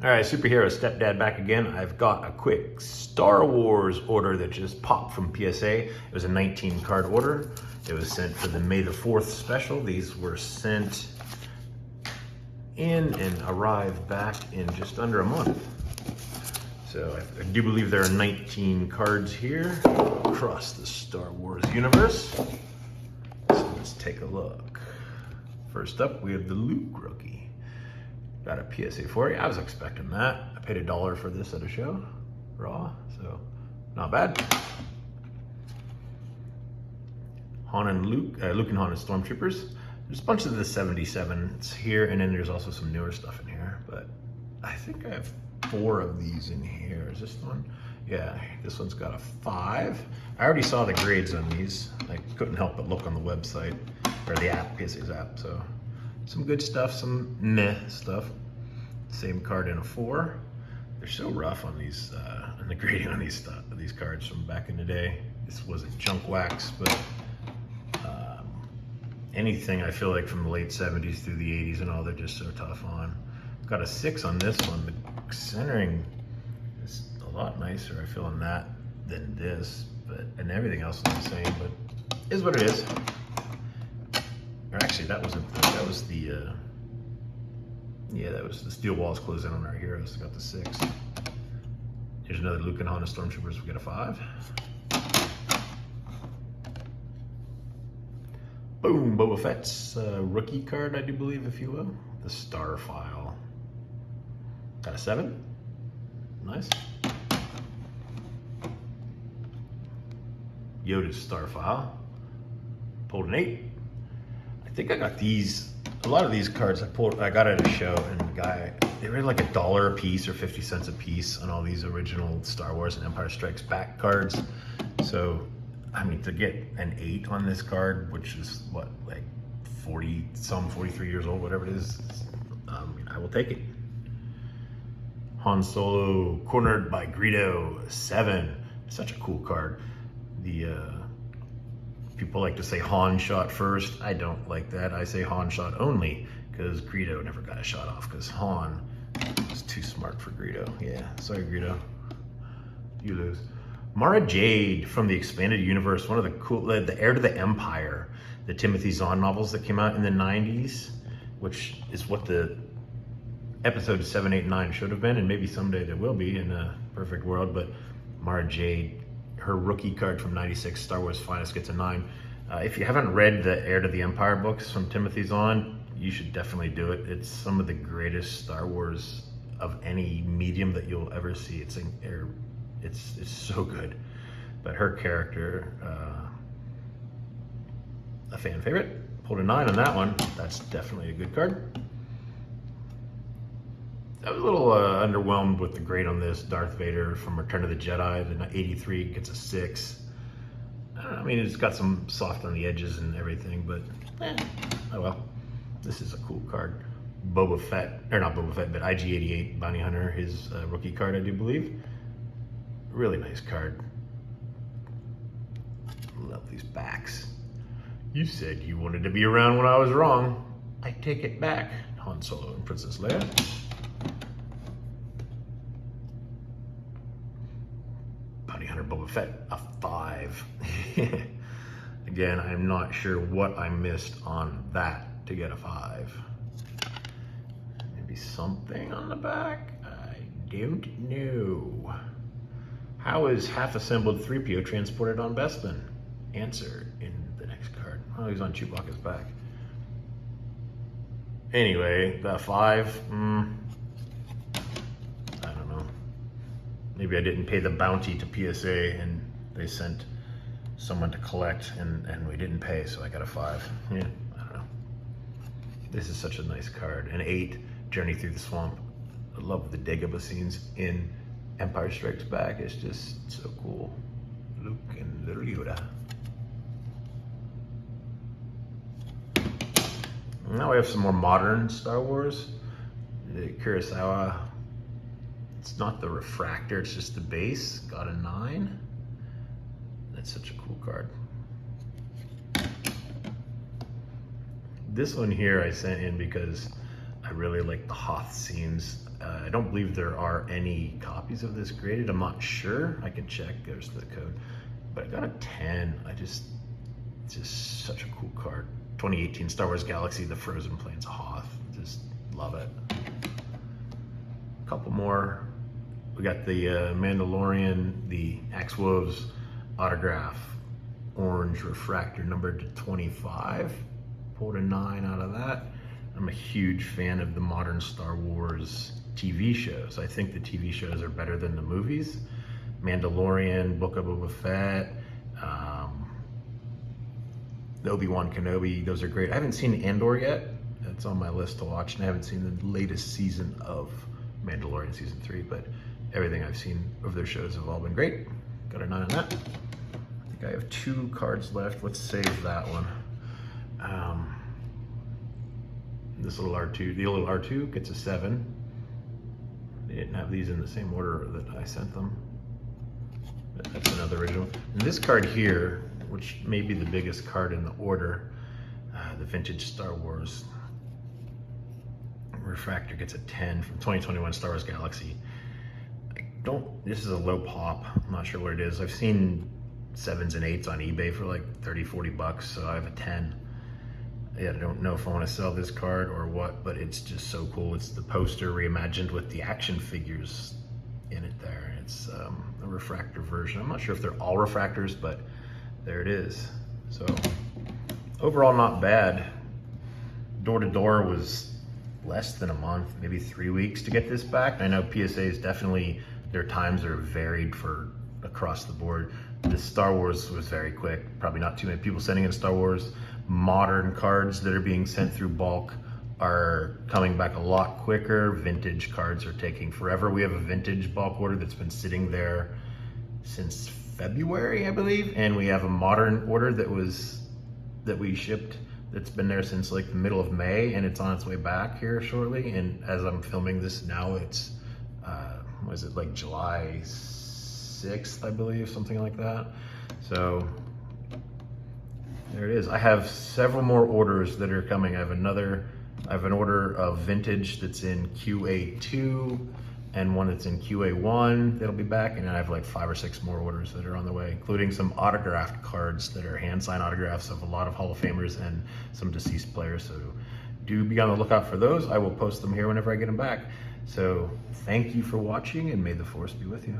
All right, superhero stepdad back again. I've got a quick Star Wars order that just popped from PSA. It was a 19 card order. It was sent for the May the 4th special. These were sent in and arrived back in just under a month. So I do believe there are 19 cards here across the Star Wars universe. So let's take a look. First up, we have the Luke rookie. Got a PSA for you. I was expecting that. I paid $1 for this at a show, raw, so not bad. Han and Luke, Luke and Han and Stormtroopers. There's a bunch of the 77s here, and then there's also some newer stuff in here, but I think I have 4 of these in here. Is this one? Yeah, this one's got a 5. I already saw the grades on these. I couldn't help but look on the website, or the app, PSA's app, so some good stuff, some meh stuff. Same card in a 4. They're so rough on these, and the grading on these cards from back in the day. This wasn't junk wax, but anything I feel like from the late 70s through the 80s and all, they're just so tough on. Got a 6 on this one. The centering is a lot nicer, I feel, on that than this, and everything else is the same, but is what it is. Or actually, that was the steel walls closing on our heroes. Got the 6. Here's another Luke and Han and Stormtroopers. We got a 5. Boom, Boba Fett's rookie card, I do believe, if you will. The Star File. Got a 7. Nice. Yoda's Star File. Pulled an 8. I think I got these. A lot of these cards I got at a show, and the guy, they were like $1 a piece or 50 cents a piece on all these original Star Wars and Empire Strikes Back cards. So, I mean, to get an 8 on this card, which is what, like 43 years old, whatever it is, I will take it. Han Solo cornered by Greedo, 7. Such a cool card. The people like to say Han shot first. I don't like that. I say Han shot only, because Greedo never got a shot off, because Han was too smart for Greedo. Yeah, sorry Greedo, you lose. Mara Jade from the Expanded Universe, one of the cool, the Heir to the Empire, the Timothy Zahn novels that came out in the 90s, which is what the episodes 7, 8, 9 should have been, and maybe someday there will be in a perfect world, but Mara Jade, her rookie card from 96, Star Wars Finest, gets a 9. If you haven't read the Heir to the Empire books from Timothy Zahn, you should definitely do it. It's some of the greatest Star Wars of any medium that you'll ever see. It's so good. But her character, a fan favorite, pulled a 9 on that one. That's definitely a good card. I was a little underwhelmed with the grade on this. Darth Vader from Return of the Jedi, the 83, gets a 6. I mean, it's got some soft on the edges and everything, but oh well. This is a cool card. Boba Fett, or not Boba Fett, but IG-88 Bounty Hunter, his rookie card, I do believe. Really nice card. Love these backs. You said you wanted to be around when I was wrong. I take it back. Han Solo and Princess Leia. Bounty Hunter Boba Fett, a 5. Again, I'm not sure what I missed on that to get a 5. Maybe something on the back? I don't know. How is half-assembled 3PO transported on Bespin? Answer in the next card. Oh, he's on Chewbacca's back. Anyway, the 5, I don't know. Maybe I didn't pay the bounty to PSA and they sent someone to collect and we didn't pay, so I got a 5. Yeah, I don't know. This is such a nice card. An 8, Journey Through the Swamp. I love the Dagobah scenes in Empire Strikes Back. It's just so cool. Luke and little Yoda. Now we have some more modern Star Wars. The Kurosawa. It's not the refractor, it's just the base. Got a 9. That's such a cool card. This one here I sent in because I really like the Hoth scenes. I don't believe there are any copies of this graded. I'm not sure. I can check. There's the code. But I got a 10. It's just such a cool card. 2018 Star Wars Galaxy, the Frozen Plains of Hoth. Just love it. A couple more. We got the Mandalorian, the Axe Woves autograph, orange refractor, numbered to 25. Pulled a 9 out of that. I'm a huge fan of the modern Star Wars TV shows. I think the TV shows are better than the movies. Mandalorian, Book of Boba Fett, Obi-Wan Kenobi, those are great. I haven't seen Andor yet. That's on my list to watch, and I haven't seen the latest season of Mandalorian season 3, but everything I've seen of their shows have all been great. Got a 9 on that. I think I have 2 cards left. Let's save that one. This little R2, the little R2 gets a 7. They didn't have these in the same order that I sent them. But that's another original. And this card here, which may be the biggest card in the order, the vintage Star Wars refractor, gets a 10 from 2021 Star Wars Galaxy. This is a low pop. I'm not sure what it is. I've seen 7s and 8s on eBay for like 30, 40 bucks, so I have a 10. Yeah, I don't know if I want to sell this card or what, but it's just so cool. It's the poster reimagined with the action figures in it there. It's a refractor version. I'm not sure if they're all refractors, but there it is. So overall, not bad. Door to door was less than a month, maybe 3 weeks to get this back. I know PSA is definitely, their times are varied for across the board. The Star Wars was very quick. Probably not too many people sending in Star Wars. Modern cards that are being sent through bulk are coming back a lot quicker. Vintage cards are taking forever. We have a vintage bulk order that's been sitting there since February, I believe, and we have a modern order that we shipped that's been there since like the middle of May, and it's on its way back here shortly. And as I'm filming this now, it's was it like July 6th, I believe, something like that. So there it is. I have several more orders that are coming. I have an order of vintage that's in QA2 and one that's in QA1 that'll be back. And then I have like 5 or 6 more orders that are on the way, including some autographed cards that are hand-signed autographs of a lot of Hall of Famers and some deceased players. So do be on the lookout for those. I will post them here whenever I get them back. So thank you for watching, and may the Force be with you.